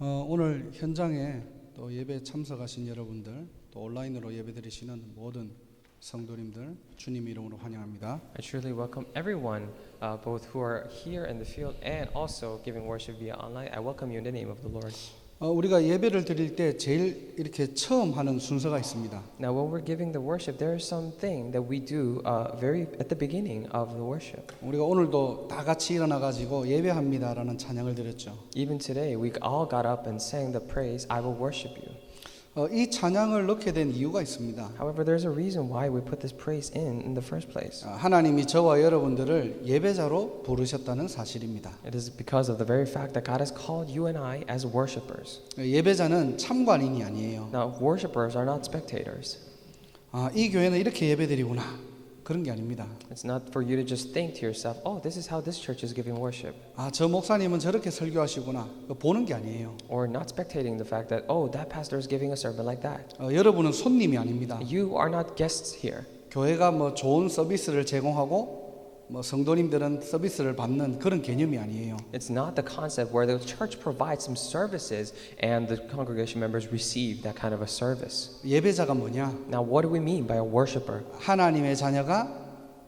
오늘 현장에 또 예배 참석하신 여러분들, 또 온라인으로 예배드리시는 모든 성도님들 주님 이름으로 환영합니다. I truly welcome everyone, both who are here in the field and also giving worship via online. I welcome you in the name of the Lord. 우리가 예배를 드릴 때 제일 이렇게 처음 하는 순서가 있습니다. Now, when we're giving the worship, there is something that we do very at the beginning of the worship. 우리가 오늘도 다 같이 일어나 가지고 예배합니다라는 찬양을 드렸죠. Even today, we all got up and sang the praise, I will worship you. 이 찬양을 넣게 된 이유가 있습니다. However, there's a reason why we put this praise in the first place. 하나님이 저와 여러분들을 예배자로 부르셨다는 사실입니다. It is because of the very fact that God has called you and I as worshipers. 예배자는 참관인이 아니에요. Now, worshipers are not spectators. 이 교회는 이렇게 예배드리구나. 그런 게 아닙니다. It's not for you to just think to yourself, oh, this is how this church is giving worship. 저 목사님은 저렇게 설교하시구나. 보는 게 아니에요. Or not spectating the fact that, oh, that pastor is giving a sermon like that. 여러분은 손님이 아닙니다. You are not guests here. 교회가 좋은 서비스를 제공하고 성도님들은 서비스를 받는 그런 개념이 아니에요. It's not the concept where the church provides some services and the congregation members receive that kind of a service. 예배자가 뭐냐? Now, what do we mean by a worshiper? 하나님의 자녀가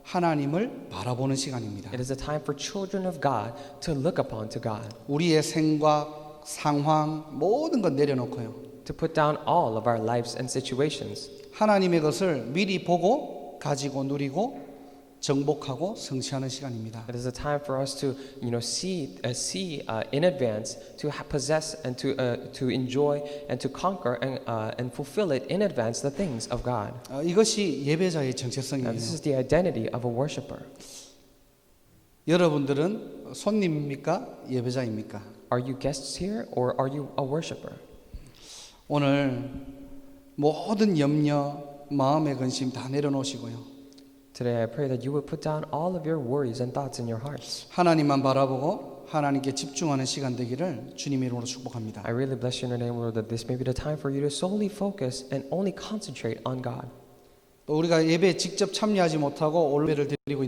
하나님을 바라보는 시간입니다. It is a time for children of God to look upon to God, 우리의 생각, 상황 모든 것 내려놓고요. to put down all of our lives and situations, 하나님의 것을 미리 보고 가지고 누리고 정복하고 성취하는 시간입니다. It is a time for us to, see in advance, to possess and to enjoy and to conquer and fulfill it in advance the things of God. 이것이 예배자의 Now, 정체성이에요. this is the identity of a worshiper. 여러분들은 손님입니까? 예배자입니까? Are you guests here or are you a worshiper? 오늘 모든 염려, 마음의 근심 다 내려놓으시고요. Today I pray that you will put down all of your worries and thoughts in your hearts. 하나님만 바라보고 하나님께 집중하는 시간 되기를 주님의 이름으로 축복합니다. I really bless you in your name, Lord, that this may be the time for you to solely focus and only concentrate on God. 또 우리가 예배에 직접 참여하지 못하고 올배를 드리고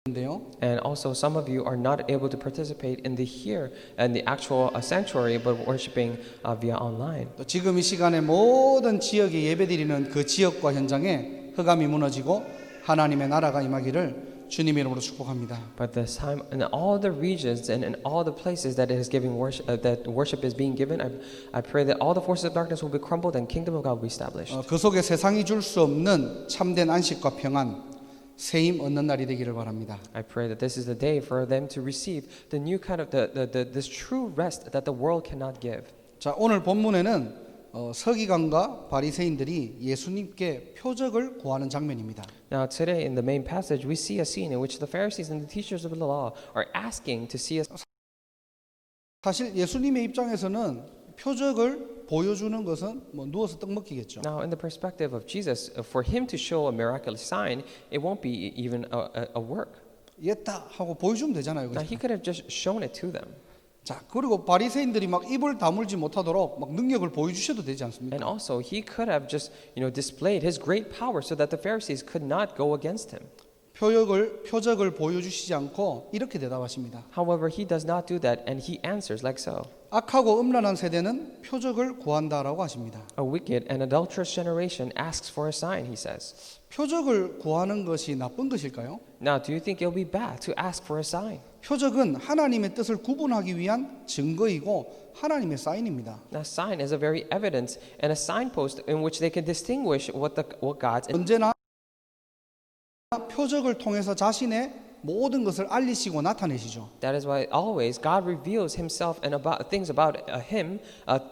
있는데요. And also, some of you are not able to participate in the actual sanctuary, but worshiping via online. 또 지금 이 시간에 모든 지역에 예배드리는 그 지역과 현장에 흑암이 무너지고 하나님의 나라가 임하기를 주님의 이름으로 축복합니다. But this time, in all the regions and in all the places that it is giving worship, that worship is being given, I pray that all the forces of darkness will be crumbled and kingdom of God will be established. 그 속에 세상이 줄 수 없는 참된 안식과 평안, 새 힘 얻는 날이 되기를 바랍니다. I pray that this is the day for them to receive the new kind of this true rest that the world cannot give. 자, 오늘 본문에는 서기관과 바리새인들이 예수님께 표적을 구하는 장면입니다. Now today in the main passage we see a scene in which the Pharisees and the teachers of the law are asking to see us. 사실 예수님의 입장에서는 표적을 보여주는 것은 누워서 떡 먹기겠죠. Now in the perspective of Jesus, for him to show a miraculous sign, it won't be even a work. 했다 하고 보여주면 되잖아요. Now he could have just shown it to them. 자, 그리고 바리새인들이 막 입을 다물지 못하도록 막 능력을 보여주셔도 되지 않습니까? And also he could have just displayed his great power so that the Pharisees could not go against him. 표적을 보여주시지 않고 이렇게 대답하십니다. However, he does not do that, and he answers like so. 악하고 음란한 세대는 표적을 구한다라고 하십니다. A wicked and adulterous generation asks for a sign, he says. 표적을 구하는 것이 나쁜 것일까요? Now, do you think it will be bad to ask for a sign? 표적은 하나님의 뜻을 구분하기 위한 증거이고 하나님의 사인입니다. Now, sign is a very evidence and a signpost in which they can distinguish what God's. 언제나 표적을 통해서 자신의 모든 것을 알리시고 나타내시죠. That is why always God reveals Himself and about things about Him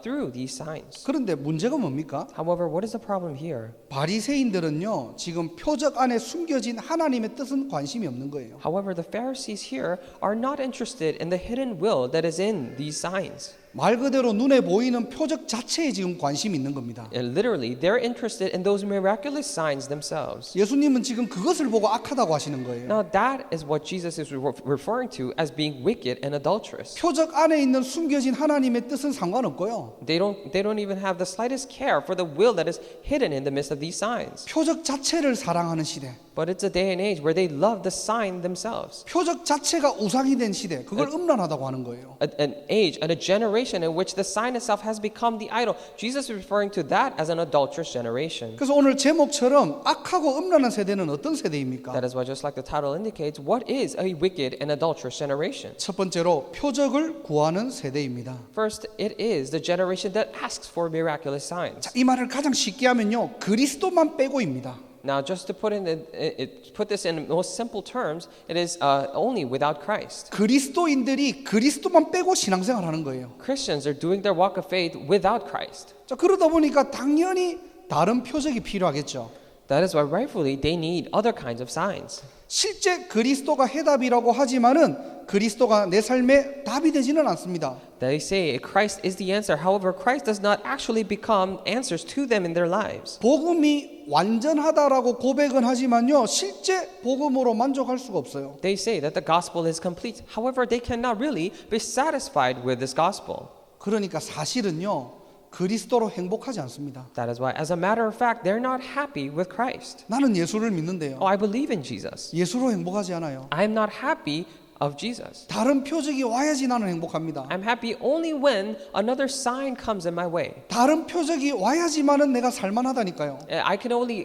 through these signs. 그런데 문제가 뭡니까? However, what is the problem here? 바리새인들은요, 지금 표적 안에 숨겨진 하나님의 뜻은 관심이 없는 거예요. However, the Pharisees here are not interested in the hidden will that is in these signs. 말 그대로 눈에 보이는 표적 자체에 지금 관심이 있는 겁니다. And literally, they're interested in those miraculous signs themselves. 예수님은 지금 그것을 보고 악하다고 하시는 거예요. Now, that is what Jesus is referring to as being wicked and adulterous. 표적 안에 있는 숨겨진 하나님의 뜻은 상관없고요. They don't even have the slightest care for the will that is hidden in the midst of these signs. 표적 자체를 사랑하는 시대. But it's a day and age where they love the sign themselves. 표적 자체가 우상이 된 시대, 그걸 음란하다고 하는 거예요. An age and a generation in which the sign itself has become the idol. Jesus is referring to that as an adulterous generation. 그래서 오늘 제목처럼 악하고 음란한 세대는 어떤 세대입니까? That is why, just like the title indicates, what is a wicked and adulterous generation? 첫 번째로 표적을 구하는 세대입니다. First, it is the generation that asks for miraculous signs. 자, 이 말을 가장 쉽게 하면요, 그리스도만 빼고입니다. Now, just to put this in most simple terms, it is only without Christ. 그리스도인들이 그리스도만 빼고 신앙생활하는 거예요. Christians are doing their walk of faith without Christ. 자, 그러다 보니까 당연히 다른 표적이 필요하겠죠. That is why rightfully they need other kinds of signs. 실제 그리스도가 해답이라고 하지만은 그리스도가 내 삶에 답이 되지는 않습니다. They say Christ is the answer. However, Christ does not actually become answers to them in their lives. 복음이 완전하다라고 고백은 하지만요, 실제 복음으로 만족할 수가 없어요. They say that the gospel is complete. However, they cannot really be satisfied with this gospel. 그러니까 사실은요, 그리스도로 행복하지 않습니다. That is why, as a matter of fact, they're not happy with Christ. 나는 예수를 믿는데요, Oh, I believe in Jesus. 예수로 행복하지 않아요. I am not happy of Jesus. 다른 표적이 와야지 나는 행복합니다. I'm happy only when another sign comes in my way. 다른 표적이 와야지만은 내가 살만하다니까요. I can only,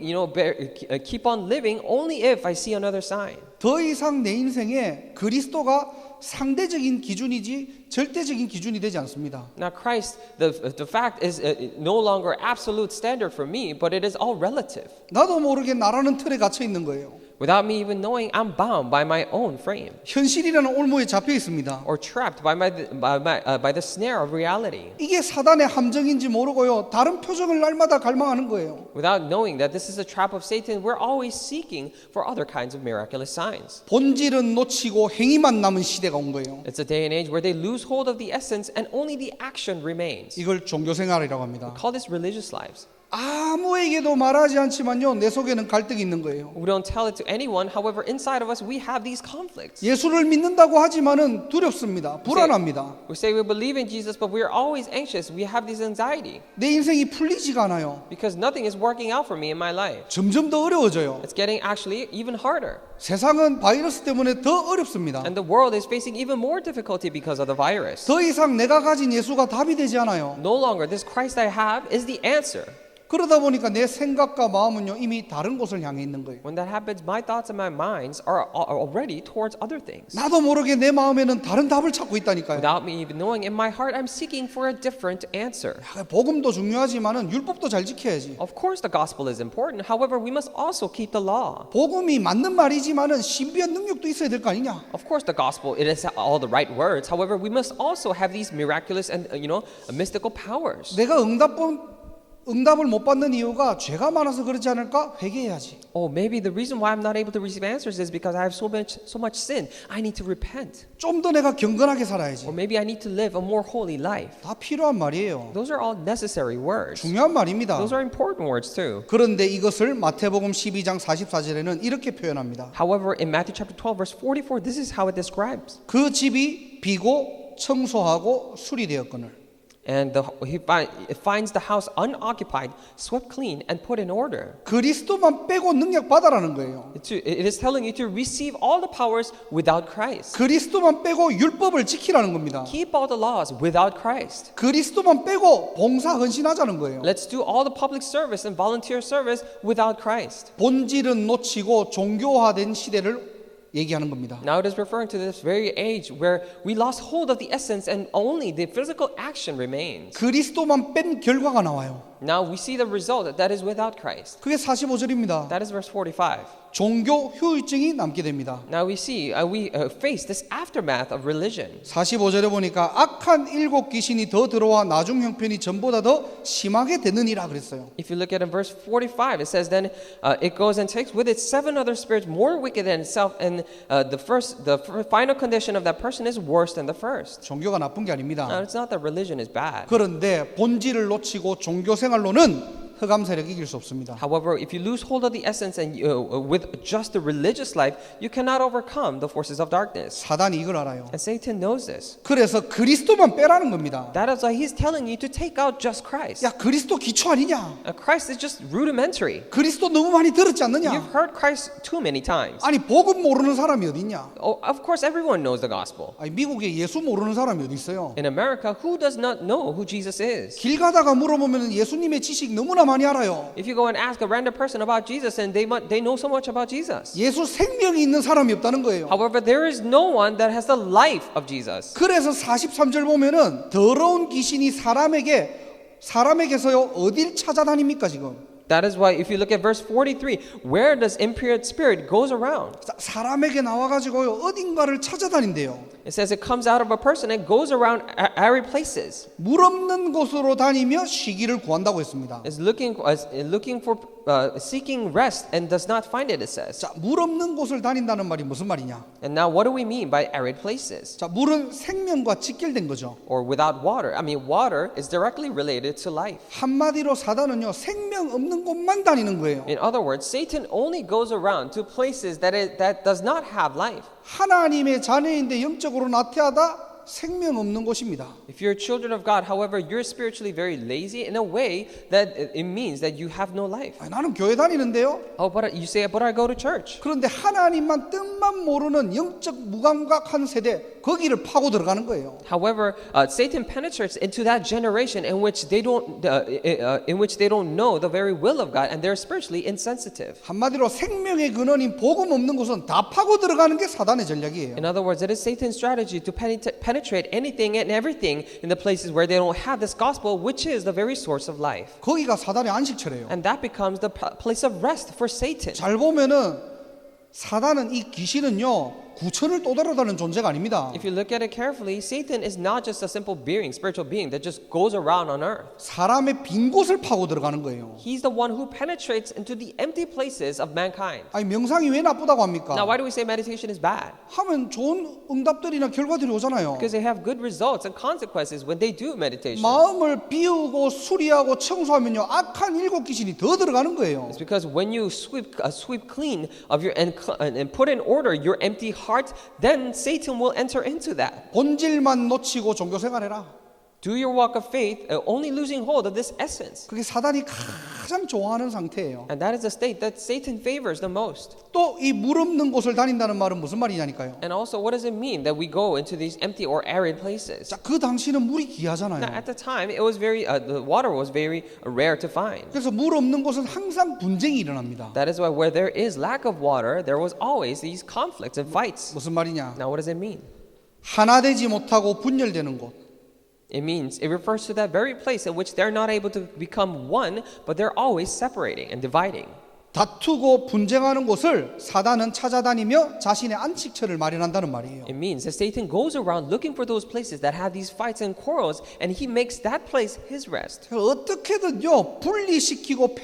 keep on living only if I see another sign. 더 이상 내 인생에 그리스도가 상대적인 기준이지 절대적인 기준이 되지 않습니다. Now, Christ, the fact is no longer absolute standard for me, but it is all relative. 나도 모르게 나라는 틀에 갇혀 있는 거예요. Without me even knowing, I'm bound by my own frame 현실이라는 올무에 잡혀 있습니다. or trapped by the snare of reality. 이게 사단의 함정인지 모르고요, 다른 표적을 날마다 갈망하는 거예요. Without knowing that this is a trap of Satan, we're always seeking for other kinds of miraculous signs. 본질은 놓치고 행위만 남은 시대가 온 거예요. It's a day and age where they lose hold of the essence and only the action remains. 이걸 종교생활이라고 합니다. Call this religious lives. 아무에게도 말하지 않지만요, 내 속에는 갈등이 있는 거예요. We don't tell it to anyone. However, inside of us, we have these conflicts. 예수를 믿는다고 하지만은 두렵습니다. 불안합니다. We say we believe in Jesus, but we are always anxious. We have this anxiety 내 인생이 풀리지가 않아요. because nothing is working out for me in my life. 점점 더 어려워져요. It's getting actually even harder. 세상은 바이러스 때문에 더 어렵습니다. And the world is facing even more difficulty because of the virus. 더 이상 내가 가진 예수가 답이 되지 않아요. No longer this Christ I have is the answer. 그러다 보니까 내 생각과 마음은요, 이미 다른 곳을 향해 있는 거예요. When that happens, my thoughts and my minds are already towards other things. 나도 모르게 내 마음에는 다른 답을 찾고 있다니까요. Without me even knowing, in my heart, I'm seeking for a different answer. 복음도 중요하지만은 율법도 잘 지켜야지. Of course, the gospel is important. However, we must also keep the law. 복음이 맞는 말이지만은 신비한 능력도 있어야 될 거 아니냐? Of course, the gospel, it is all the right words. However, we must also have these miraculous and, mystical powers. 내가 응답을 못 받는 이유가 죄가 많아서 그렇지 않을까? 회개해야지. Oh, maybe the reason why I'm not able to receive answers is because I have so much sin. I need to repent. 좀 더 내가 경건하게 살아야지. Or maybe I need to live a more holy life. 다 필요한 말이에요. Those are all necessary words. 중요한 말입니다. Those are important words too. 그런데 이것을 마태복음 12장 44절에는 이렇게 표현합니다. However, in Matthew chapter 12 verse 44, this is how it describes. 그 집이 비고 청소하고 수리되었거늘. And he finds the house unoccupied, swept clean, and put in order. 그리스도만 빼고 능력 받아라는 거예요. It is telling you to receive all the powers without Christ. 그리스도만 빼고 율법을 지키라는 겁니다. Keep all the laws without Christ. 그리스도만 빼고 봉사 헌신하자는 거예요. Let's do all the public service and volunteer service without Christ. 본질은 놓치고 종교화된 시대를 얘기하는 겁니다. Now it is referring to this very age where we lost hold of the essence and only the physical action remains. 그리스도만 뺀 결과가 나와요. Now we see the result that is without Christ. 그게 45절입니다. That is verse 45. 종교 후유증이 남게 됩니다. Now we see, we face this aftermath of religion. 45절에 보니까 악한 일곱 귀신이 더 들어와 나중 형편이 전보다 더 심하게 되느니라 그랬어요. If you look at in verse 45, it says, then it goes and takes with it 7 other spirits more wicked than itself, and the final condition of that person is worse than the first. 종교가 나쁜 게 Now 아닙니다. it's not that religion is bad. 그런데 본질을 놓치고 종교 생활로는 흑암 세력 이길 수 없습니다. However, if you lose hold of the essence and with just the religious life, you cannot overcome the forces of darkness. 사단이 이걸 알아요. And Satan knows this. 그래서 그리스도만 빼라는 겁니다. That is why he's telling you to take out just Christ. 야, 그리스도 기초 아니냐? Christ is just rudimentary. 그리스도 너무 많이 들었지 않느냐? You've heard Christ too many times. 아니, 복음 모르는 사람이 어디 있냐? Oh, of course, everyone knows the gospel. 아니, 미국에 예수 모르는 사람이 어디 있어요? In America, who does not know who Jesus is? 길 가다가 물어보면 예수님의 지식 너무나 많이 알아요. If you go and ask a random person about Jesus, and they know so much about Jesus. 예수 생명이 있는 사람이 없다는 거예요. However, there is no one that has the life of Jesus. 그래서 43절 보면은 더러운 귀신이 사람에게서요 어딜 찾아다닙니까 지금? That is why if you look at verse 43, where does impure spirit goes around? 사람에게 나와가지고요 어딘가를 찾아다닌대요. It says it comes out of a person and goes around arid places. 물 없는 곳으로 다니며 쉬기를 구한다고 했습니다. Is looking for seeking rest and does not find it. It says. 자, 물 없는 곳을 다닌다는 말이 무슨 말이냐? And now, what do we mean by arid places? 자, 물은 생명과 직결된 거죠. Or without water? I mean, water is directly related to life. 한마디로 사단은요 생명 없는 곳만 다니는 거예요. In other words, Satan only goes around to places that does not have life. 하나님의 자녀인데 영적으로 나태하다 생명 없는 곳입니다. If you're children of God, however, you're spiritually very lazy in a way that it means that you have no life. 아니, 나는 교회 다니는데요. Oh, but you say, but I go to church. 그런데 하나님만 뜻만 모르는 영적 무감각한 세대 거기를 파고 들어가는 거예요. However, Satan penetrates into that generation in which they don't know the very will of God, and they're spiritually insensitive. 한마디로 생명의 근원인 복음 없는 곳은 다 파고 들어가는 게 사단의 전략이에요. In other words, it is Satan's strategy to penetrate anything and everything in the places where they don't have this gospel, which is the very source of life. 거기가 사단의 안식처래요. And that becomes the place of rest for Satan. 잘 보면은 사단은 이 귀신은요 구천을 떠돌아다니는 존재가 아닙니다. If you look at it carefully, Satan is not just a simple being, spiritual being that just goes around on earth. 사람의 빈 곳을 파고 들어가는 거예요. He's the one who penetrates into the empty places of mankind. 아니 명상이 왜 나쁘다고 합니까? Now, why do we say meditation is bad? 하면 좋은 응답들이나 결과들이 오잖아요. Because they have good results and consequences when they do meditation. 마음을 비우고 수리하고 청소하면요 악한 일곱 귀신이 더 들어가는 거예요. It's because when you sweep clean of your and put in order your empty heart, then Satan will enter into that. 본질만 놓치고 종교 생활해라. Do your walk of faith, only losing hold of this essence. 그게 사단이 가장 좋아하는 상태예요. And that is the state that Satan favors the most. 또 이 물 없는 곳을 다닌다는 말은 무슨 말이냐니까요. And also, what does it mean that we go into these empty or arid places? 자, 그 당시는 물이 Now, 귀하잖아요. at the time, it was the water was very rare to find. 그래서 물 없는 곳은 항상 분쟁이 일어납니다. That is why where there is lack of water, there was always these conflicts and fights. 무슨 말이냐? Now, what does it mean? 하나 되지 못하고 분열되는 곳. It refers to that very place in which they're not able to become one, but they're always separating and dividing. 다투고 분쟁하는 곳을 사단은 찾아다니며 자신의 안식처를 마련한다는 말이에요. It means that Satan goes around looking for those places that have these fights and quarrels, and he makes that place his rest. 어떻게든요 분리시키고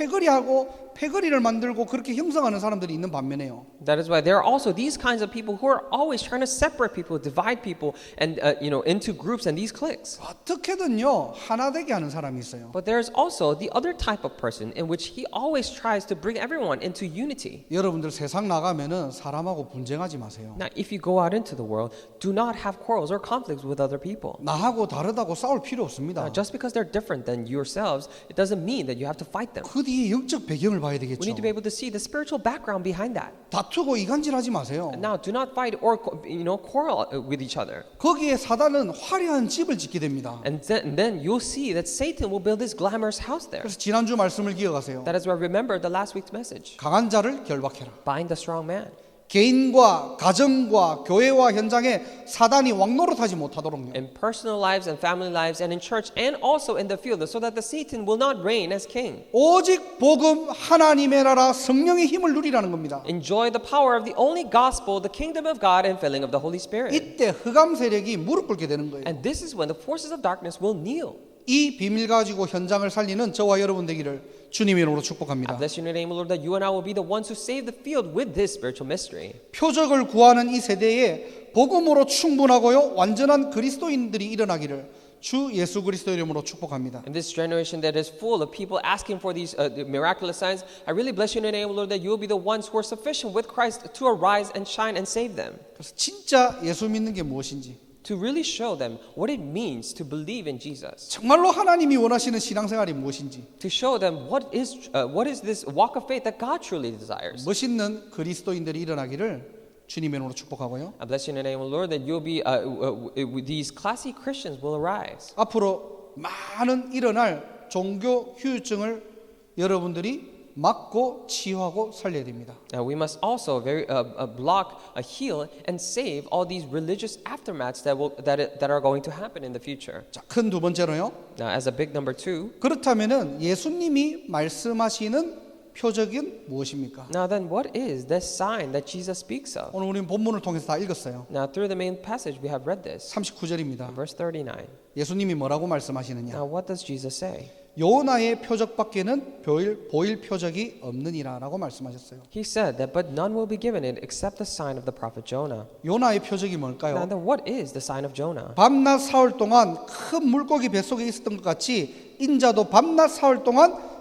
패거리를 만들고 그렇게 형성하는 사람들이 있는 반면에요. That is why there are also these kinds of people who are always trying to separate people, divide people, and into groups and these cliques. 어떻게든요 하나 되게 하는 사람이 있어요. But there is also the other type of person in which he always tries to bring everyone into unity. 여러분들 세상 나가면은 사람하고 분쟁하지 마세요. Now, if you go out into the world, do not have quarrels or conflicts with other people. 나하고 다르다고 싸울 필요 없습니다. Now, just because they're different than yourselves, it doesn't mean that you have to fight them. 그 뒤에 영적 배경을 봐야 We 되겠죠. need to be able to see the spiritual background behind that. 다투고 이간질하지 마세요. Now, do not fight or quarrel with each other. 거기에 사단은 화려한 집을 짓게 됩니다. And then you'll see that Satan will build this glamorous house there. 그래서 지난주 말씀을 기억하세요. That is why remember the last week's message. 강한 자를 결박해라. Bind the strong man. 개인과 가정과 교회와 현장에 사단이 왕노릇하지 못하도록요. In personal lives and family lives and in church and also in the field, so that the Satan will not reign as king. 오직 복음 하나님의 나라 성령의 힘을 누리라는 겁니다. Enjoy the power of the only gospel, the kingdom of God, and filling of the Holy Spirit. 이때 흑암 세력이 무릎 꿇게 되는 거예요. And this is when the forces of darkness will kneel. 이 비밀 가지고 현장을 살리는 저와 여러분 되기를 주님의 이름으로 축복합니다. I bless you in the name of the Lord that you and I will be the ones who save the field with this spiritual mystery. 표적을 구하는 이 세대에 복음으로 충분하고요 완전한 그리스도인들이 일어나기를 주 예수 그리스도 이름으로 축복합니다. In this generation that is full of people asking for these miraculous signs, I really bless you in the name, Lord, that you will be the ones who are sufficient with Christ to arise and shine and save them. 그래서 진짜 예수 믿는 게 무엇인지, To really show them what it means to believe in Jesus. 정말로 하나님이 원하시는 신앙생활이 무엇인지, To show them what is this walk of faith that God truly desires. 멋있는 그리스도인들이 일어나기를 주님의 이름으로 축복하고요. I bless you in the name of the Lord that you'll be these classy Christians will arise. 앞으로 많은 일어날 종교 후유증을 여러분들이 막고 치유하고 살려야 됩니다. Now we must also block, heal, and save all these religious aftermaths that are going to happen in the future. 자, 큰 두 번째로요. Now, as a big number two, 그렇다면은 예수님이 말씀하시는 표적은 무엇입니까? now then, what is this sign that Jesus speaks of? 오늘 우리는 본문을 통해서 다 읽었어요. Now, through the main passage, we have read this. 39절입니다. Verse 39. 예수님이 뭐라고 말씀하시느냐? Now, what does Jesus say? 요나의 표적밖에는 보일 표적이 없느니라라고 말씀하셨어요. He said that, but none will be given it except the sign of the prophet Jonah. 요나의 표적이 Now, 뭘까요? then, what is the sign of Jonah? 밤낮 사흘 동안 큰 물고기 뱃속에 있었던 것 같이 인자도 밤낮 사흘 동안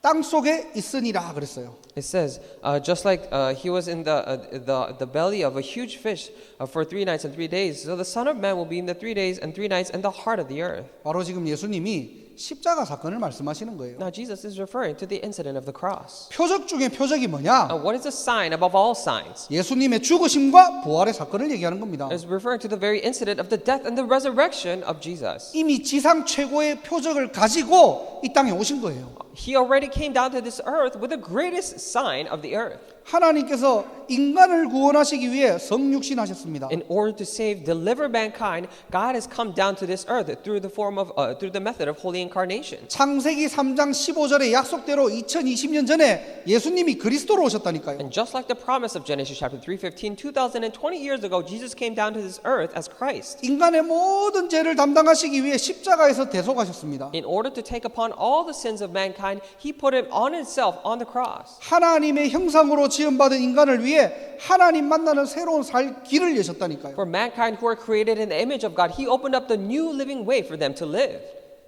땅 속에 있으니라 그랬어요. It says, just like he was in the belly of a huge fish for 3 nights and 3 days, so the Son of Man will be in the 3 days and 3 nights in the heart of the earth. 바로 지금 예수님이 십자가 사건을 말씀하시는 거예요. Now Jesus is referring to the incident of the cross. 표적 중에 표적이 뭐냐? What is the sign above all signs? 예수님의 죽으심과 부활의 사건을 얘기하는 겁니다. It's referring to the very incident of the death and the resurrection of Jesus. 이미 지상 최고의 표적을 가지고 이 땅에 오신 거예요. He already came down to this earth with the greatest sign of the earth. 하나님께서 인간을 구원하시기 위해 성육신하셨습니다. In order to deliver mankind, God has come down to this earth through the method of holy incarnation. 창세기 3장 15절의 약속대로 2020년 전에 예수님이 그리스도로 오셨다니까요. And just like the promise of Genesis chapter 3:15, 2020 years ago, Jesus came down to this earth as Christ. 인간의 모든 죄를 담당하시기 위해 십자가에서 대속하셨습니다. In order to take upon all the sins of mankind, He put it on Himself on the cross. 하나님의 형상으로 지음받은 인간을 위해 하나님 만나는 새로운 살 길을 여셨다니까요. For mankind who are created in the image of God, He opened up the new living way for them to live.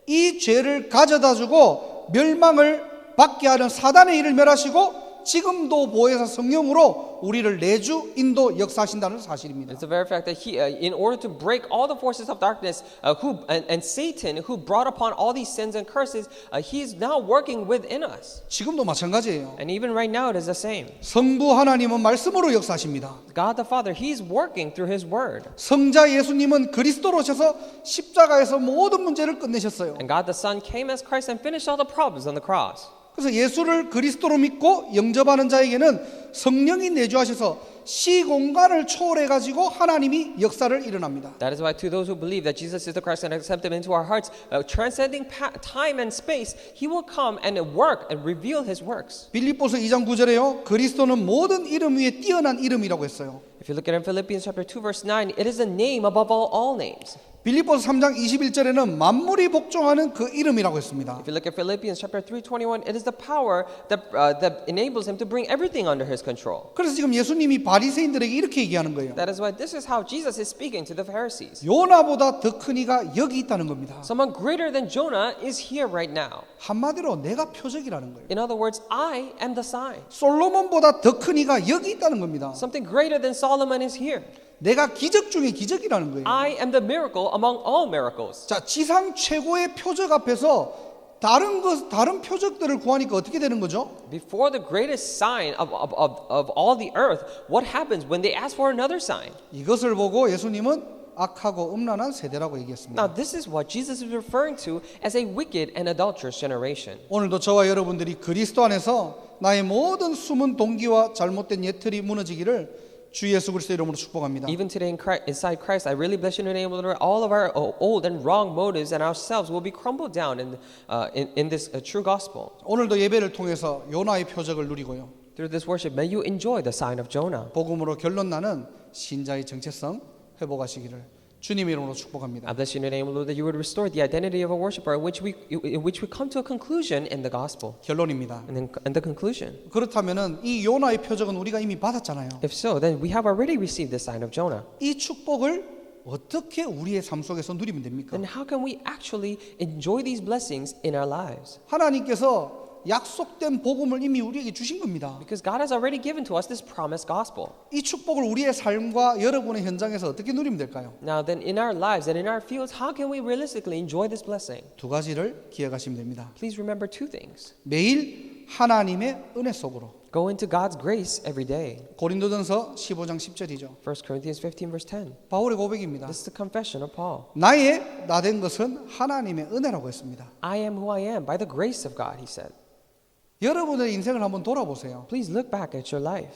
이 죄를 가져다주고 멸망을 받게 하는 사단의 일을 멸하시고 지금도 보혜사 성령으로 우리를 내주 인도 역사하신다는 사실입니다. It's the very fact that He, in order to break all the forces of darkness, and Satan, who brought upon all these sins and curses, He is now working within us. 지금도 마찬가지예요. And even right now, it is the same. 성부 하나님은 말씀으로 역사하십니다. God the Father, He's working through His Word. 성자 예수님은 그리스도로 오셔서 십자가에서 모든 문제를 끝내셨어요. And God the Son came as Christ and finished all the problems on the cross. 그래서 예수를 그리스도로 믿고 영접하는 자에게는 성령이 내주하셔서 시공간을 초월해 가지고 하나님이 역사를 일어납니다. That is why to those who believe that Jesus is the Christ and accept Him into our hearts, transcending time and space, He will come and work and reveal His works. 빌립보서 2장 9절에요. 그리스도는 모든 이름 위에 뛰어난 이름이라고 했어요. If you look at it in Philippians chapter 2 verse 9, it is a name above all names. 빌립보서 3장 21절에는 만물이 복종하는 그 이름이라고 했습니다. If you look at Philippians chapter 3:21, it is the power that enables Him to bring everything under His control. 그래서 지금 예수님이 바리새인들에게 이렇게 얘기하는 거예요. That is why this is how Jesus is speaking to the Pharisees. 요나보다 더 큰 이가 여기 있다는 겁니다. Someone greater than Jonah is here right now. 한마디로 내가 표적이라는 거예요. In other words, I am the sign. 솔로몬보다 더 큰 이가 여기 있다는 겁니다. Something greater than Solomon is here. 내가 기적 중에 기적이라는 거예요. I am the miracle among all miracles. 자, 지상 최고의 표적 앞에서 다른 표적들을 구하니까 어떻게 되는 거죠? Before the greatest sign of all the earth, what happens when they ask for another sign? 이것을 보고 예수님은 악하고 음란한 세대라고 얘기했습니다. Now, this is what Jesus is referring to as a wicked and adulterous generation. 오늘도 저와 여러분들이 그리스도 안에서 나의 모든 숨은 동기와 잘못된 예틀이 무너지기를 주 예수 그리스도 이름으로 축복합니다. Even today inside Christ, I really bless you in the name of the Lord. All of our old and wrong motives and ourselves will be crumbled down in this true gospel. 오늘도 예배를 통해서 요나의 표적을 누리고요. Through this worship, may you enjoy the sign of Jonah. 복음으로 결론 나는 신자의 정체성 회복하시기를 주님의 이름으로 축복합니다. I bless you in the name of the Lord that you would restore the identity of a worshiper in which we come to a conclusion in the gospel. 결론입니다. And the conclusion. 그렇다면은 이 요나의 표적은 우리가 이미 받았잖아요. If so, then we have already received the sign of Jonah. 이 축복을 어떻게 우리의 삶 속에서 누리면 됩니까? then how can we actually enjoy these blessings in our lives? 하나님께서 약속된 복음을 이미 우리에게 주신 겁니다. Because God has already given to us this promised gospel. 이 축복을 우리의 삶과 여러분의 현장에서 어떻게 누리면 될까요? Now then, in our lives and in our fields, how can we realistically enjoy this blessing? 두 가지를 기억하시면 됩니다. Please remember two things. 매일 하나님의 은혜 속으로. Go into God's grace every day. 고린도전서 15장 10절이죠. 1 Corinthians 15 verse 10. 바울의 고백입니다. This is the confession of Paul. 나의 나된 것은 하나님의 은혜라고 했습니다. I am who I am by the grace of God, he said. 여러분의 인생을 한번 돌아보세요. Please look back at your life.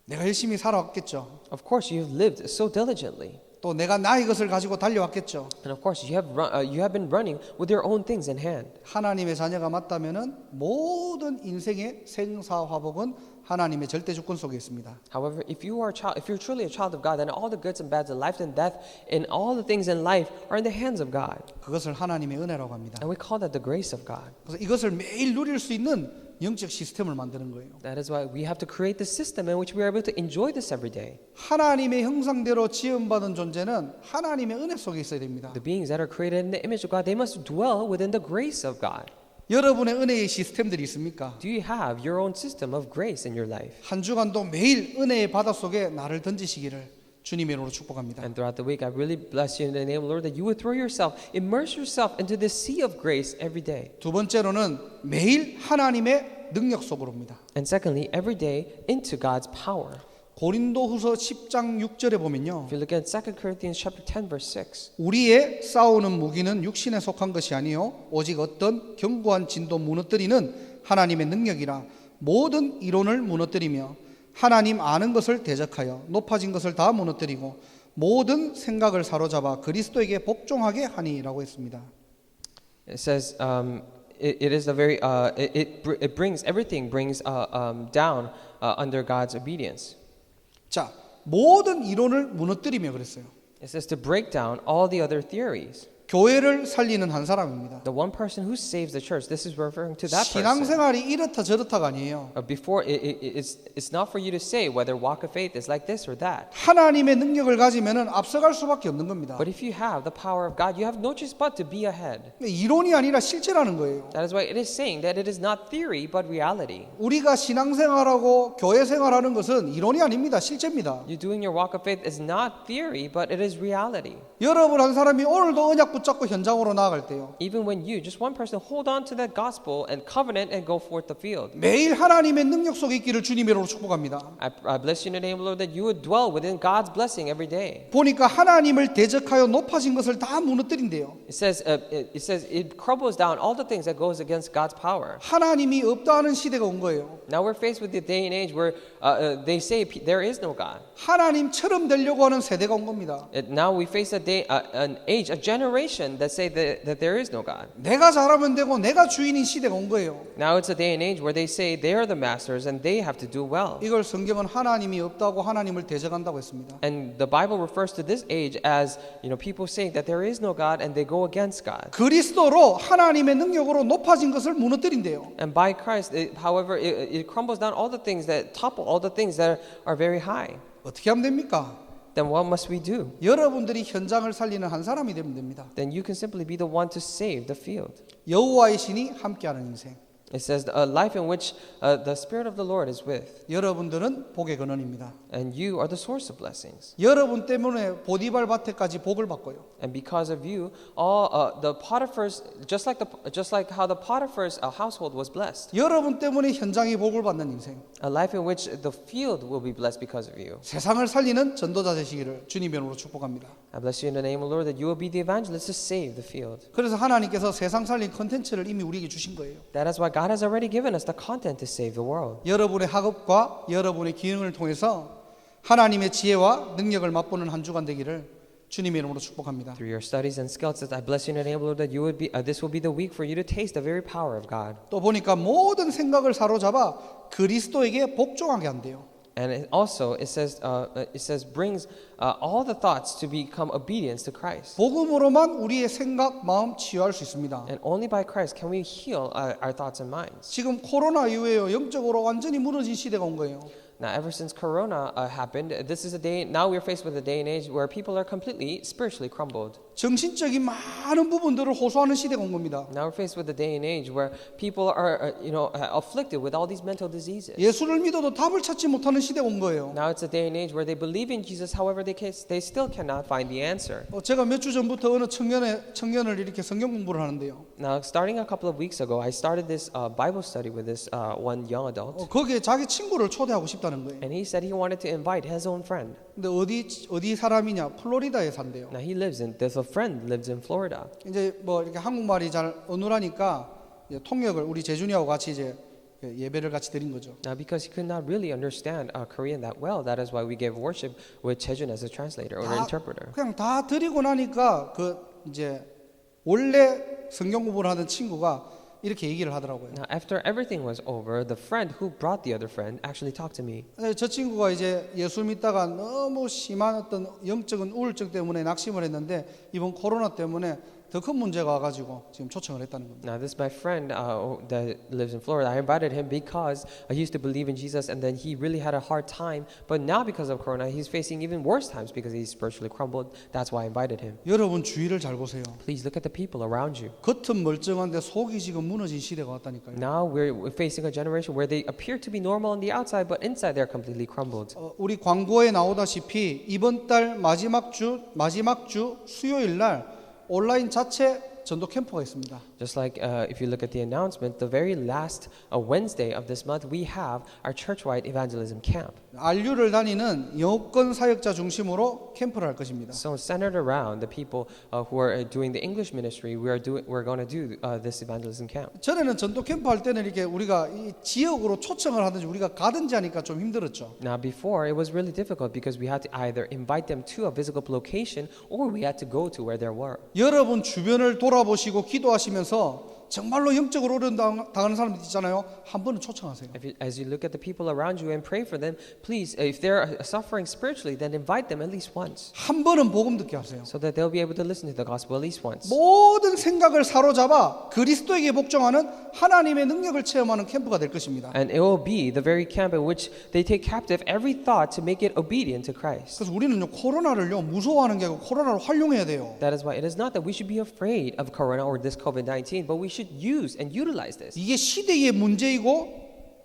내가 열심히 살아왔겠죠. Of course, you have lived so diligently. 또 내가 나의 것을 가지고 달려왔겠죠. And of course, you have been running with your own things in hand. 하나님의 자녀가 맞다면은 모든 인생의 생사화복은 하나님의 절대 주권 속에 있습니다. However, if you're truly a child of God, then all the goods and bads, and life and death, and all the things in life are in the hands of God. 그것을 하나님의 은혜라고 합니다. And we call that the grace of God. 그래서 이것을 매일 누릴 수 있는 영적 시스템을 만드는 거예요. That is why we have to create the system in which we are able to enjoy this every day. 하나님의 형상대로 지음받은 존재는 하나님의 은혜 속에 있어야 됩니다. The beings that are created in the image of God, they must dwell within the grace of God. 여러분의 은혜의 시스템들이 있습니까? Do you have your own system of grace in your life? 한 주간도 매일 은혜의 바다 속에 나를 던지시기를 주님의 이름으로 축복합니다. And throughout the week, I really bless you in the name of the Lord that you would throw yourself, immerse yourself into the sea of grace every day. 두 번째로는 매일 하나님의 능력 속으로입니다. And secondly, every day into God's power. 고린도후서 10장 6절에 보면요. If you look at 2 Corinthians chapter 10 verse 6. 우리의 싸우는 무기는 육신에 속한 것이 아니요 오직 어떤 견고한 진도 무너뜨리는 하나님의 능력이라 모든 이론을 무너뜨리며 하나님 아는 것을 대적하여 높아진 것을 다 무너뜨리고 모든 생각을 사로잡아 그리스도에게 복종하게 하니라고 했습니다. It says it is the very it brings everything brings down under God's obedience. 자, 모든 이론을 무너뜨리며 그랬어요. It says to break down all the other theories. 교회를 살리는 한 사람입니다. The one person who saves the church. This is referring to that person. 신앙생활이 이렇다 저렇다가 아니에요. Before it's not for you to say whether walk of faith is like this or that. 하나님의 능력을 가지면은 앞서갈 수밖에 없는 겁니다. But if you have the power of God, you have no choice but to be ahead. 이론이 아니라 실제라는 거예요. That is why it is saying that it is not theory but reality. 우리가 신앙생활하고 교회 생활하는 것은 이론이 아닙니다. 실제입니다. You doing your walk of faith is not theory but it is reality. 여러분 한 사람이 오늘도 언약 붙잡고 현장으로 나아갈 때요. Even when you, just one person, hold on to that gospel and covenant and go forth the field. 매일 하나님의 능력 속에 있기를 주님의 이름으로 축복합니다. I bless you in the name of the Lord that you would dwell within God's blessing every day. 보니까 하나님을 대적하여 높아진 것을 다 무너뜨린대요. It says it crumbles down all the things that goes against God's power. 하나님이 없다 하는 시대가 온 거예요. Now we're faced with the day and age where they say there is no God. 하나님처럼 되려고 하는 세대가 온 겁니다. Now we face an age, a generation that say that there is no God. 내가 잘하면 되고 내가 주인인 시대가 온 거예요. Now it's a day and age where they say they are the masters and they have to do well. 이걸 성경은 하나님이 없다고 하나님을 대적한다고 했습니다. And the Bible refers to this age as, people saying that there is no God and they go against God. 그리스도로 하나님의 능력으로 높아진 것을 무너뜨린대요. And by Christ, however, it crumbles down all the things that topple all the things that are very high. 어떻게 하면 됩니까? Then what must we do? 여러분들이 현장을 살리는 한 사람이 되면 됩니다. Then you can simply be the one to save the field. 여호와의 신이 함께하는 인생. It says a life in which the Spirit of the Lord is with. 여러분들은 복의 근원입니다. And you are the source of blessings. 여러분 때문에 보디발 밭에까지 복을 받고요. And because of you, all the Potiphar's, just like how the Potiphar's household was blessed. 여러분 때문에 현장이 복을 받는 인생. A life in which the field will be blessed because of you. 세상을 살리는 전도자 되시기를 주님의 이름으로 축복합니다. I bless you in the name of the Lord that you will be the evangelist to save the field. 그래서 하나님께서 세상 살린 컨텐츠를 이미 우리에게 주신 거예요. That is why God has already given us the content to save the world. 여러분의 학업과 여러분의 기능을 통해서 하나님의 지혜와 능력을 맛보는 한 주간 되기를 주님의 이름으로 축복합니다. Through your studies and skills, I bless you in the name of the Lord that you would be. This will be the week for you to taste the very power of God. 또 보니까 모든 생각을 사로잡아 그리스도에게 복종하게 한대요. And it says brings all the thoughts to become obedience to Christ. 복음으로만 우리의 생각, 마음 치유할 수 있습니다. And only by Christ can we heal our thoughts and minds. 지금 코로나 이후에요 영적으로 완전히 무너진 시대가 온 거예요. Now, ever since Corona happened, this is a day. Now we're faced with a day and age where people are completely spiritually crumbled. 정신적인 많은 부분들을 호소하는 시대가 온 겁니다. Now we're faced with a day and age where people are, afflicted with all these mental diseases. 예수를 믿어도 답을 찾지 못하는 시대가 온 거예요. Now it's a day and age where they believe in Jesus, however, they still cannot find the answer. 제가 몇 주 전부터 어느 청년을 이렇게 성경 공부를 하는데요. Now, starting a couple of weeks ago, I started this Bible study with this one young adult, 거기에 자기 친구를 초대하고 싶다는 거예요. and he said he wanted to invite his own friend. 근데 어디 사람이냐? 플로리다에 산대요. Now there's a friend lives in Florida. 이제 뭐 이렇게 한국말이 잘 어눌하니까 이제 통역을 우리 재준이하고 같이 이제 예배를 같이 드린 거죠. Now, because he could not really understand Korean that well, that is why we gave worship with Chejun as a translator or interpreter. 그냥 다 드리고 나니까 그 이제 원래 성경 공부를 하던 친구가 이렇게 얘기를 하더라고요. Now, after everything was over, the friend who brought the other friend actually talked to me. 저 친구가 이제 예수 믿다가 너무 심한 어떤 영적인 우울증 때문에 낙심을 했는데 이번 코로나 때문에 더 큰 문제가 와가지고 지금 초청을 했다는 겁니다. Now, this is my friend that lives in Florida. I invited him because he used to believe in Jesus, and then he really had a hard time. But now, because of Corona, he's facing even worse times because he's spiritually crumbled. That's why I invited him. 여러분 주위를 잘 보세요. Please look at the people around you. 겉은 멀쩡한데 속이 지금 무너진 시대가 왔다니까요. Now we're facing a generation where they appear to be normal on the outside, but inside they're completely crumbled. 우리 광고에 나오다시피 이번 달 마지막 주 수요일 날 온라인 자체 전도 캠프가 있습니다. Just like if you look at the announcement, the very last Wednesday of this month, we have our church-wide evangelism camp. RU를 다니는 영어권 사역자 중심으로 캠프를 할 것입니다. So centered around the people who are doing the English ministry, we're going to do this evangelism camp. 전에는 전도 캠프 할 때는 이렇게 우리가 이 지역으로 초청을 하든지 우리가 가든지 하니까 좀 힘들었죠. Now before it was really difficult because we had to either invite them to a physical location or we had to go to where they were. 여러분 주변을 돌아보시고 기도하시면서 정말로 영적으로 어려움 당하는 사람들 있잖아요. 한 번은 초청하세요. As you look at the people around you and pray for them, please, if they're suffering spiritually, then invite them at least once, 한 번은 복음 듣게 하세요. so that they'll be able to listen to the gospel at least once. 모든 생각을 사로잡아 그리스도에게 복종하는 하나님의 능력을 체험하는 캠프가 될 것입니다. And it will be the very camp in which they take captive every thought to make it obedient to Christ. 그래서 우리는요 코로나를요 무서워하는 게 아니고 코로나를 활용해야 돼요. That is why it is not that we should be afraid of Corona or this COVID-19, but we should use and utilize this. 이게 시대의 문제이고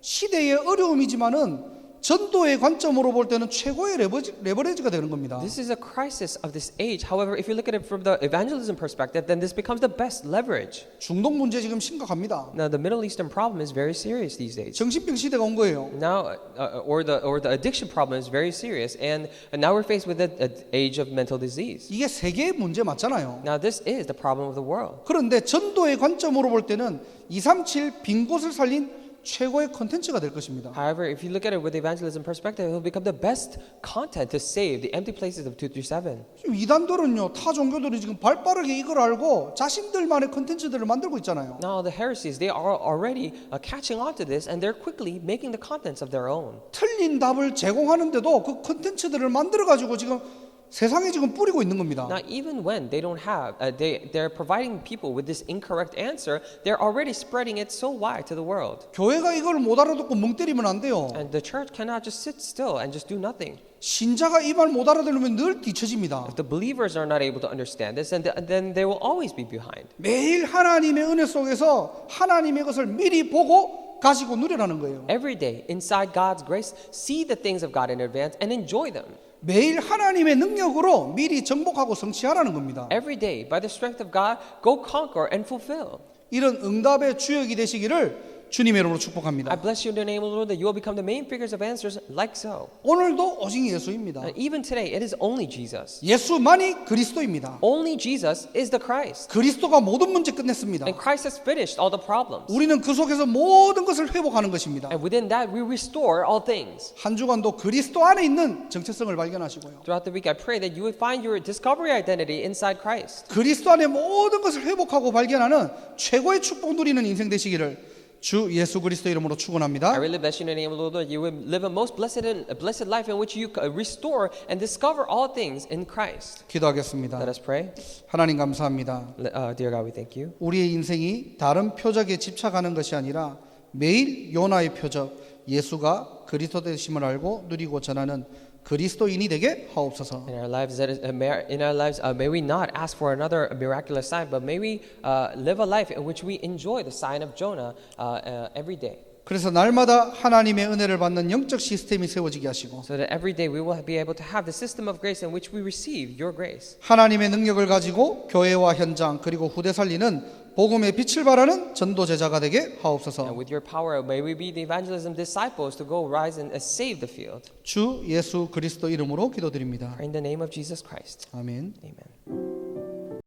시대의 어려움이지만은 전도의 관점으로 볼 때는 최고의 레버리지가 되는 겁니다. This is a crisis of this age. However, if you look at it from the evangelism perspective, then this becomes the best leverage. 중동 문제 지금 심각합니다. Now, the Middle Eastern problem is very serious these days. 정신병 시대가 온 거예요. Now, or the addiction problem is very serious, and now we're faced with the age of mental disease. 이게 세계의 문제 맞잖아요. Now, this is the problem of the world. 그런데 전도의 관점으로 볼 때는 237 빈 곳을 살린 최고의 컨텐츠가 될 것입니다. However, if you look at it with the evangelism perspective, it will become the best content to save the empty places of 237. 지금 이단들은요, 타 종교들이 지금 발빠르게 이걸 알고 자신들만의 컨텐츠들을 만들고 있잖아요. Now, the heresies, they are already catching on to this, and they're quickly making the contents of their own. 틀린 답을 제공하는데도 그 컨텐츠들을 만들어 가지고 지금 세상에 지금 뿌리고 있는 겁니다. Now, even when they don't have, they're providing people with this incorrect answer, they're already spreading it so wide to the world. 교회가 이걸 못 알아듣고 멍 때리면 안 돼요. And the church cannot just sit still and just do nothing. 신자가 이 말 못 알아들으면 늘 뒤처집니다. If the believers are not able to understand this, then they will always be behind. 매일 하나님의 은혜 속에서 하나님의 것을 미리 보고 가지고 누려라는 거예요. Every day, inside God's grace, see the things of God in advance and enjoy them. 매일 하나님의 능력으로 미리 정복하고 성취하라는 겁니다. Every day, by the strength of God, go conquer and fulfill. 이런 응답의 주역이 되시기를 주님의 이름으로 축복합니다. I bless you in the name of the Lord that you will become the main figures of answers like so. 오늘도 오직 예수입니다. And even today, it is only Jesus. 예수만이 그리스도입니다. Only Jesus is the Christ. 그리스도가 모든 문제 끝냈습니다. And Christ has finished all the problems. 우리는 그 속에서 모든 것을 회복하는 것입니다. And within that, we restore all things. 한 주간도 그리스도 안에 있는 정체성을 발견하시고요. Throughout the week, I pray that you would find your discovery identity inside Christ. 그리스도 안에 모든 것을 회복하고 발견하는 최고의 축복 누리는 인생 되시기를 주 예수 그리스도 이름으로 축원합니다. I really bless you in the name of the Lord that you would live a most blessed life in which you restore and discover all things in Christ. 기도하겠습니다. Let us pray. 하나님 감사합니다. Dear God, we thank you. 우리의 인생이 다른 표적에 집착하는 것이 아니라 매일 요나의 표적, 예수가 그리스도 되심을 알고 누리고 전하는 그리스도인이 되게 하옵소서. In our lives, may we not ask for another miraculous sign, but may we live a life in which we enjoy the sign of Jonah every day. 그래서 날마다 하나님의 은혜를 받는 영적 시스템이 세워지게 하시고 So that every day we will be able to have the system of grace in which we receive your grace. 하나님의 능력을 가지고 교회와 현장 그리고 후대 살리는 복음의 빛을 발하는 전도 제자가 되게 And 하옵소서. with your power, may we be the evangelism disciples to go rise and save the field. 주 예수 그리스도 이름으로 기도드립니다. In the name of Jesus Christ. 아멘. Amen.